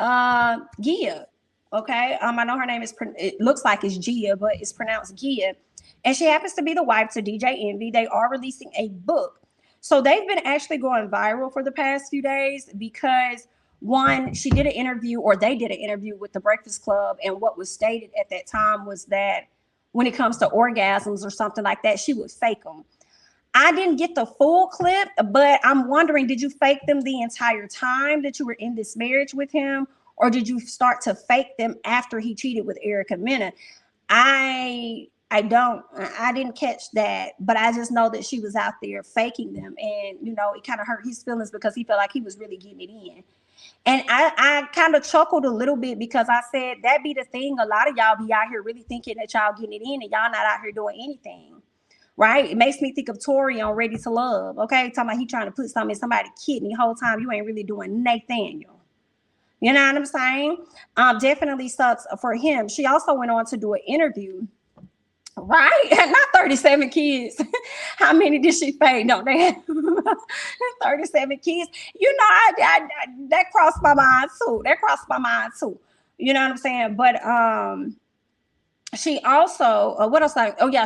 Gia. Okay. I know her name is, it looks like it's Gia, but it's pronounced Gia. And she happens to be the wife to DJ Envy. They are releasing a book. So they've been actually going viral for the past few days because one, she did an interview, or they did an interview with the Breakfast Club. And what was stated at that time was that when it comes to orgasms or something like that, she would fake them. I didn't get the full clip, but I'm wondering, did you fake them the entire time that you were in this marriage with him? Or did you start to fake them after he cheated with Erica Mena? I didn't catch that, but I just know that she was out there faking them. And, it kind of hurt his feelings because he felt like he was really getting it in. And I kind of chuckled a little bit because I said, that be the thing. A lot of y'all be out here really thinking that y'all getting it in and y'all not out here doing anything. Right? It makes me think of Tori on Ready to Love. Okay. Talking about he trying to put something in somebody's kidney the whole time. You ain't really doing Nathaniel. You know what I'm saying? Definitely sucks for him. She also went on to do an interview. Right? Not 37 kids. How many did she pay? No, they had 37 kids. I that crossed my mind too. You know what I'm saying? But she also,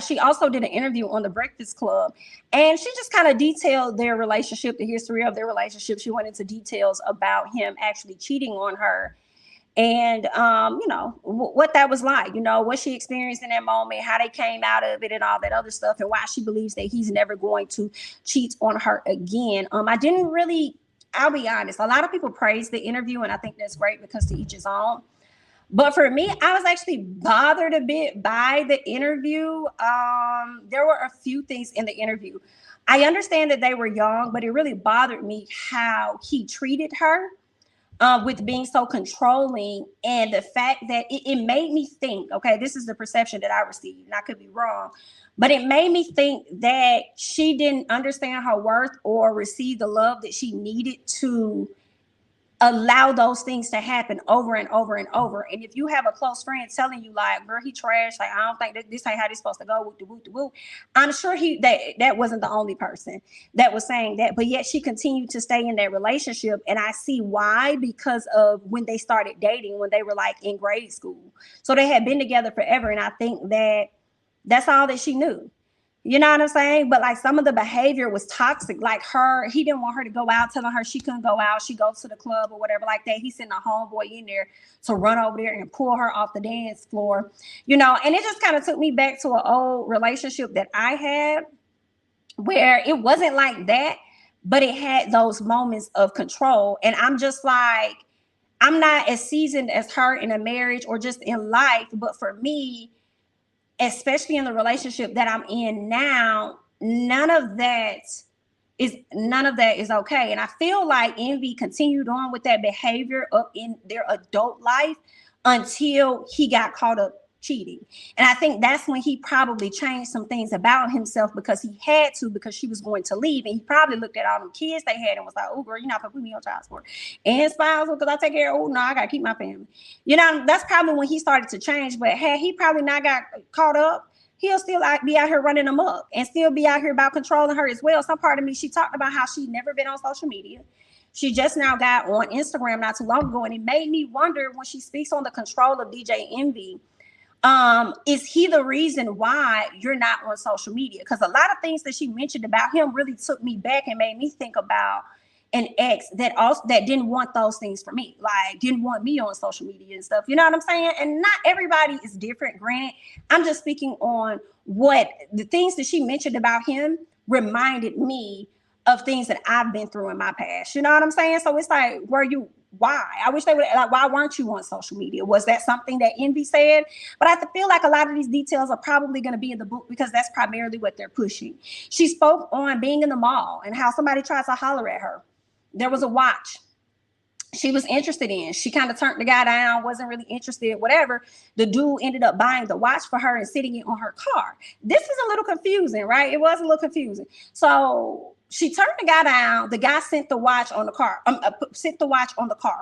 she also did an interview on the Breakfast Club, and she just kind of detailed their relationship, the history of their relationship. She went into details about him actually cheating on her, and what that was like, what she experienced in that moment, how they came out of it, and all that other stuff, and why she believes that he's never going to cheat on her again. I'll be honest, a lot of people praise the interview, and I think that's great because to each his own. But for me, I was actually bothered a bit by the interview. There were a few things in the interview. I understand that they were young, but it really bothered me how he treated her with being so controlling, and the fact that it made me think, okay, this is the perception that I received, and I could be wrong, but it made me think that she didn't understand her worth or receive the love that she needed to allow those things to happen over and over and over. And if you have a close friend telling you like, girl, he trash, like, I don't think that this ain't how this supposed to go, whoop de whoop de whoop, I'm sure that wasn't the only person that was saying that, but yet she continued to stay in that relationship. And I see why, because of when they started dating, when they were like in grade school. So they had been together forever. And I think that that's all that she knew. You know what I'm saying? But like some of the behavior was toxic. Like he didn't want her to go out, telling her she couldn't go out. She goes to the club or whatever like that. He sent a homeboy in there to run over there and pull her off the dance floor, and it just kind of took me back to an old relationship that I had where it wasn't like that, but it had those moments of control. And I'm just like, I'm not as seasoned as her in a marriage or just in life, but for me, especially in the relationship that I'm in now, none of that is okay. And I feel like Envy continued on with that behavior up in their adult life until he got caught up cheating. And I think that's when he probably changed some things about himself because he had to, because she was going to leave. And he probably looked at all them kids they had and was like, oh, girl, you're not going to put me on child support and spousal because I take care of, oh, no, I got to keep my family. That's probably when he started to change. But had he probably not got caught up, he'll still be out here running them up and still be out here about controlling her as well. Some part of me, she talked about how she'd never been on social media. She just now got on Instagram not too long ago. And it made me wonder when she speaks on the control of DJ Envy, is he the reason why you're not on social media? Because a lot of things that she mentioned about him really took me back and made me think about an ex that didn't want those things for me, like didn't want me on social media and stuff. You know what I'm saying? And not everybody is different, granted. I'm just speaking on what the things that she mentioned about him reminded me of things that I've been through in my past. You know what I'm saying? So it's like, why? I wish they would, like, why weren't you on social media? Was that something that Envy said? But I feel like a lot of these details are probably going to be in the book because that's primarily what they're pushing. She spoke on being in the mall and how somebody tried to holler at her. There was a watch she was interested in. She kind of turned the guy down, wasn't really interested, whatever. The dude ended up buying the watch for her and sitting it on her car. This is a little confusing, right? It was a little confusing. So she turned the guy down. The guy sent the watch on the car,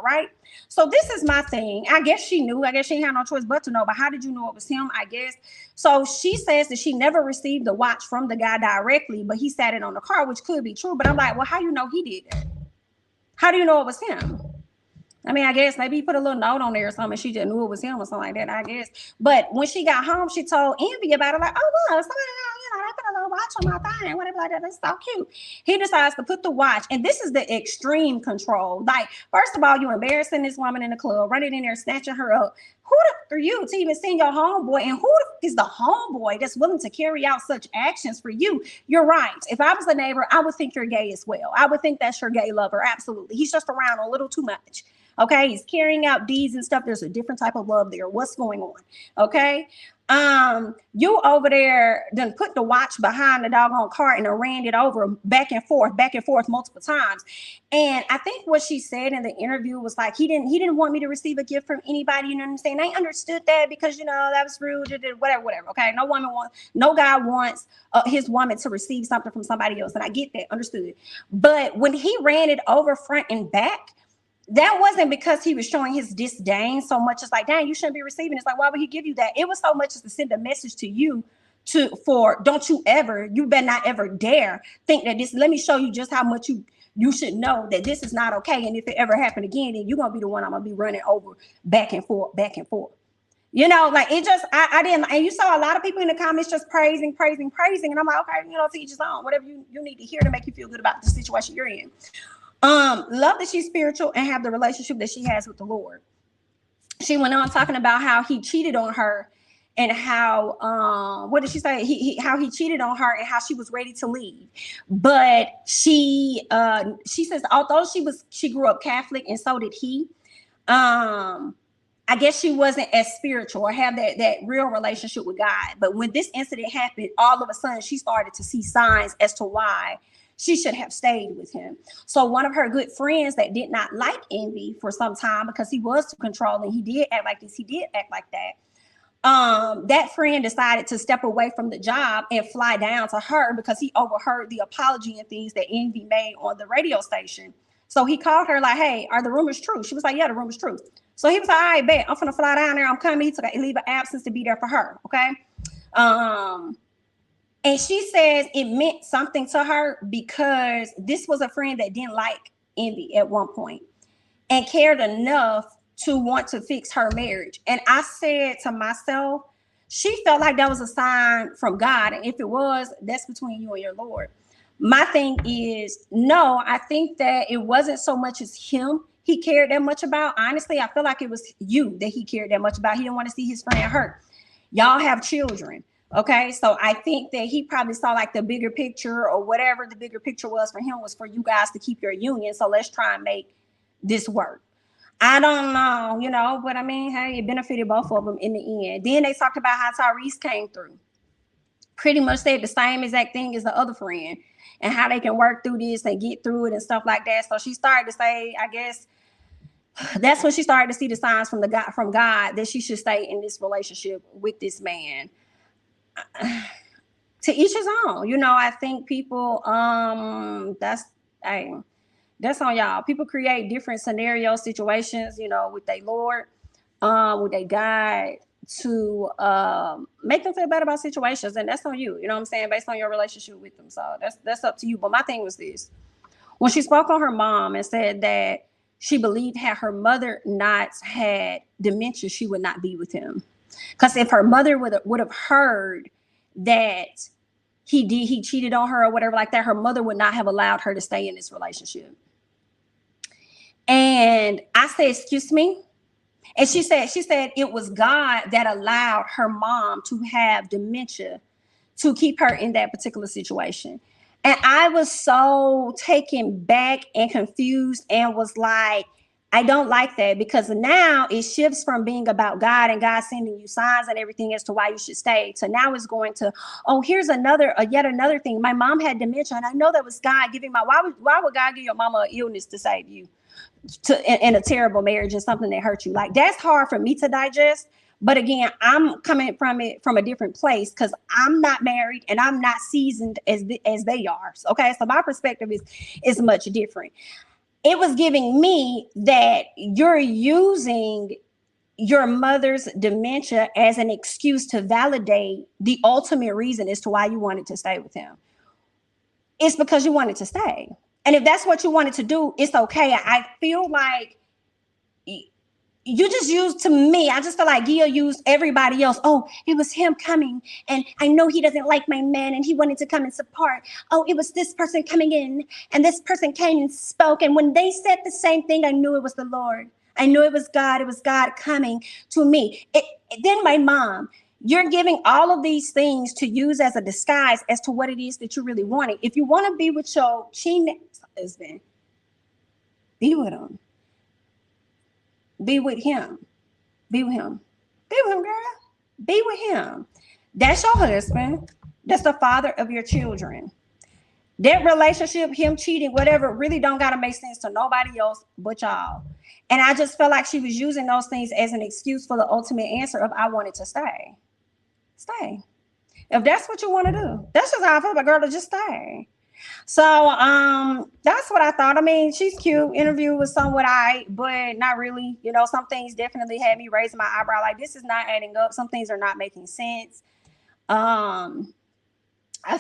right? So this is my thing. I guess she knew. I guess she had no choice but to know. But how did you know it was him? I guess. So she says that she never received the watch from the guy directly, but he sat it on the car, which could be true. But I'm like, well, how you know he did that? How do you know it was him? I mean, I guess maybe he put a little note on there or something. She just knew it was him or something like that, I guess. But when she got home, she told Envy about it, like, oh, look, somebody, they put a little watch on my thing, whatever like that. That's so cute. He decides to put the watch, and this is the extreme control. Like, first of all, you embarrassing this woman in the club, running in there, snatching her up. Who the f are you to even send your homeboy? And who the f is the homeboy that's willing to carry out such actions for you? You're right. If I was a neighbor, I would think you're gay as well. I would think that's your gay lover. Absolutely. He's just around a little too much. Okay, he's carrying out deeds and stuff. There's a different type of love there. What's going on? Okay. You over there then put the watch behind the doggone car and ran it over back and forth multiple times. And I think what she said in the interview was like, he didn't want me to receive a gift from anybody. You know what I'm saying? I understood that because, you know, that was rude, whatever. Okay. No guy wants his woman to receive something from somebody else. And I get that, understood. But when he ran it over front and back, that wasn't because he was showing his disdain so much as like, dang, you shouldn't be receiving. It's like, why would he give you that? It was so much as to send a message to you don't you better not ever dare think that this, let me show you just how much you should know that this is not okay. And if it ever happened again, then you're going to be the one I'm going to be running over back and forth. You know, like it just, I didn't, and you saw a lot of people in the comments just praising. And I'm like, okay, you know, to each his own, whatever you need to hear to make you feel good about the situation you're in. Love that she's spiritual and have the relationship that she has with the Lord. She went on talking about how he cheated on her and how, what did she say? How he cheated on her and how she was ready to leave. But she says, although she grew up Catholic and so did he, I guess she wasn't as spiritual or have that real relationship with God. But when this incident happened, all of a sudden she started to see signs as to why she should have stayed with him. So one of her good friends that did not like Envy for some time because he was too controlling, he did act like this, he did act like that. That friend decided to step away from the job and fly down to her because he overheard the apology and things that Envy made on the radio station. So he called her like, hey, are the rumors true? She was like, yeah, the rumors true. So he was like, all right, bet, I'm finna fly down there. I'm coming. He took a leave of absence to be there for her. Okay. And she says it meant something to her because this was a friend that didn't like Envy at one point and cared enough to want to fix her marriage. And I said to myself, she felt like that was a sign from God. And if it was, that's between you and your Lord. My thing is, no, I think that it wasn't so much as him he cared that much about. Honestly, I feel like it was you that he cared that much about. He didn't want to see his friend hurt. Y'all have children. Okay, so I think that he probably saw like the bigger picture or whatever the bigger picture was for him was for you guys to keep your union. So let's try and make this work. I don't know, you know, but I mean, hey, it benefited both of them in the end. Then they talked about how Tyrese came through. Pretty much said the same exact thing as the other friend and how they can work through this and get through it and stuff like that. So she started to say, I guess, that's when she started to see the signs from God that she should stay in this relationship with this man. To each his own, you know. I think people that's on y'all. People create different scenario situations, you know, with their Lord, with their God to make them feel better about situations, and that's on you, you know what I'm saying, based on your relationship with them. So that's up to you. But my thing was this: when she spoke on her mom and said that she believed had her mother not had dementia, she would not be with him. Because if her mother would have heard that he cheated on her or whatever like that, her mother would not have allowed her to stay in this relationship. And I said, excuse me? And she said it was God that allowed her mom to have dementia to keep her in that particular situation. And I was so taken back and confused and was like, I don't like that, because now it shifts from being about God and God sending you signs and everything as to why you should stay, to now it's going to, oh, here's yet another thing. My mom had dementia, and I know that was God giving why would God give your mama an illness to save you in a terrible marriage and something that hurt you? Like, that's hard for me to digest. But again, I'm coming from it from a different place because I'm not married and I'm not seasoned as they are. Okay, so my perspective is much different. It was giving me that you're using your mother's dementia as an excuse to validate the ultimate reason as to why you wanted to stay with him. It's because you wanted to stay. And if that's what you wanted to do, it's okay. I feel like you just used to me. I just feel like Gia used everybody else. Oh, it was him coming, and I know he doesn't like my man, and he wanted to come and support. Oh, it was this person coming in, and this person came and spoke. And when they said the same thing, I knew it was the Lord. I knew it was God. It was God coming to me. Then my mom. You're giving all of these things to use as a disguise as to what it is that you really wanted. If you want to be with your cheating husband, be with him. Be with him. Be with him. Be with him, girl. Be with him. That's your husband. That's the father of your children. That relationship, him cheating, whatever, really don't gotta make sense to nobody else but y'all. And I just felt like she was using those things as an excuse for the ultimate answer of I wanted to stay. Stay. If that's what you want to do, that's just how I feel about girl to just stay. So that's what I thought. I mean, she's cute. Interview was somewhat but not really. You know, some things definitely had me raising my eyebrow. Like, this is not adding up. Some things are not making sense. I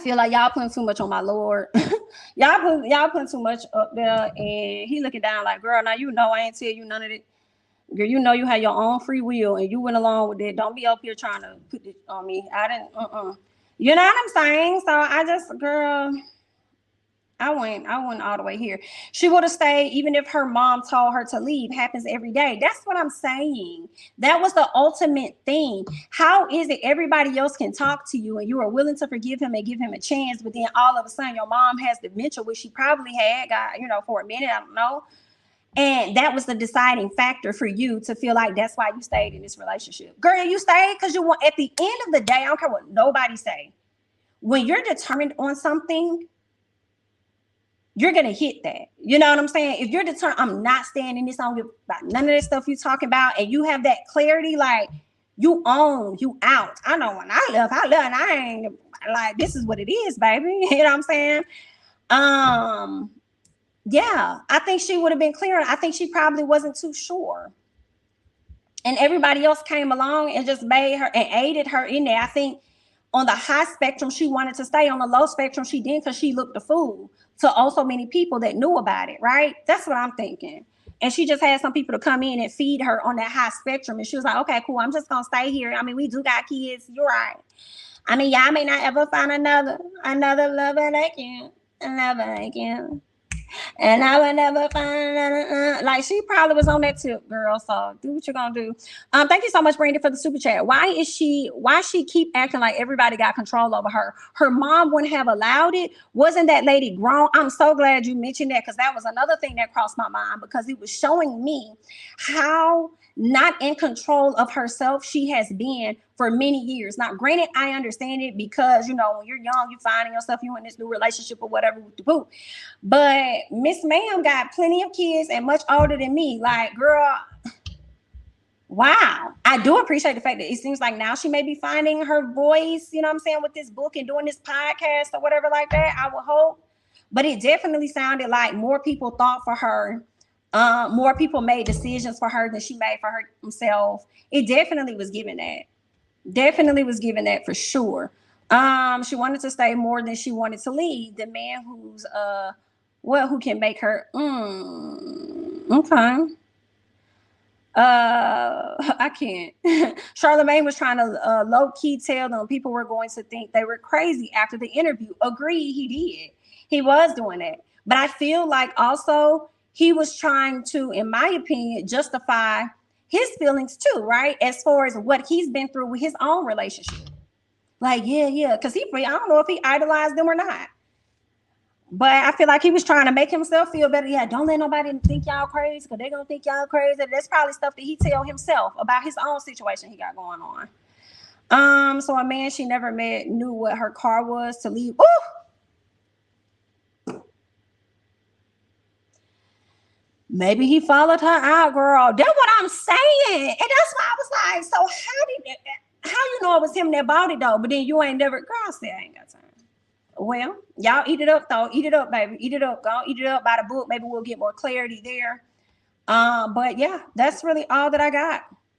feel like y'all putting too much on my Lord. y'all putting too much up there, and he looking down like, girl, now you know I ain't tell you none of it. Girl, you know you have your own free will, and you went along with it. Don't be up here trying to put it on me. I didn't. You know what I'm saying? So I just, girl, I went all the way here. She would have stayed even if her mom told her to leave. Happens every day. That's what I'm saying. That was the ultimate thing. How is it everybody else can talk to you and you are willing to forgive him and give him a chance, but then all of a sudden your mom has dementia, which she probably had, for a minute, I don't know. And that was the deciding factor for you to feel like that's why you stayed in this relationship. Girl, you stayed because you want, at the end of the day, I don't care what nobody say. When you're determined on something, you're going to hit that. You know what I'm saying? If you're determined, I'm not staying in this, I don't give about none of that stuff you're talking about, and you have that clarity, like you own, you out. I know when I left, and I ain't like, this is what it is, baby. You know what I'm saying? Yeah, I think she would have been clearer. I think she probably wasn't too sure. And everybody else came along and just made her and aided her in there. I think on the high spectrum, she wanted to stay. On the low spectrum, she didn't, because she looked a fool to also many people that knew about it, right? That's what I'm thinking. And she just had some people to come in and feed her on that high spectrum. And she was like, okay, cool, I'm just going to stay here. I mean, we do got kids. You're right. I mean, y'all may not ever find another lover like you. Another like you. And I would never find like she probably was on that tip, girl. So do what you're gonna do. Thank you so much, Brandy, for the super chat. Why she keep acting like everybody got control over her? Her mom wouldn't have allowed it. Wasn't that lady grown? I'm so glad you mentioned that, because that was another thing that crossed my mind, because it was showing me how not in control of herself she has been for many years. Now, granted, I understand it, because when you're young, you finding yourself, you in this new relationship or whatever with the boo. But Miss Ma'am got plenty of kids and much older than me. Like, girl, wow. I do appreciate the fact that it seems like now she may be finding her voice, you know what I'm saying, with this book and doing this podcast or whatever like that, I would hope. But it definitely sounded like more people thought for her. More people made decisions for her than she made for herself. It definitely was given that. Definitely was given that for sure. She wanted to stay more than she wanted to leave. The man who can make her okay. I can't. Charlemagne was trying to low-key tell them people were going to think they were crazy after the interview. Agreed, he did. He was doing that. But I feel like also he was trying to, in my opinion, justify his feelings too, right? As far as what he's been through with his own relationship. Like, yeah. Because I don't know if he idolized them or not. But I feel like he was trying to make himself feel better. Yeah, don't let nobody think y'all crazy, because they're going to think y'all crazy. That's probably stuff that he tell himself about his own situation he got going on. So a man she never met knew what her car was to leave. Ooh! Maybe he followed her out, girl. That's what I'm saying. And that's why I was like, so how you know it was him that bought it though? But then you ain't never, girl said I ain't got time. Well, y'all eat it up though. Eat it up, baby. Eat it up. Go eat it up by the book. Maybe we'll get more clarity there. But yeah, that's really all that I got.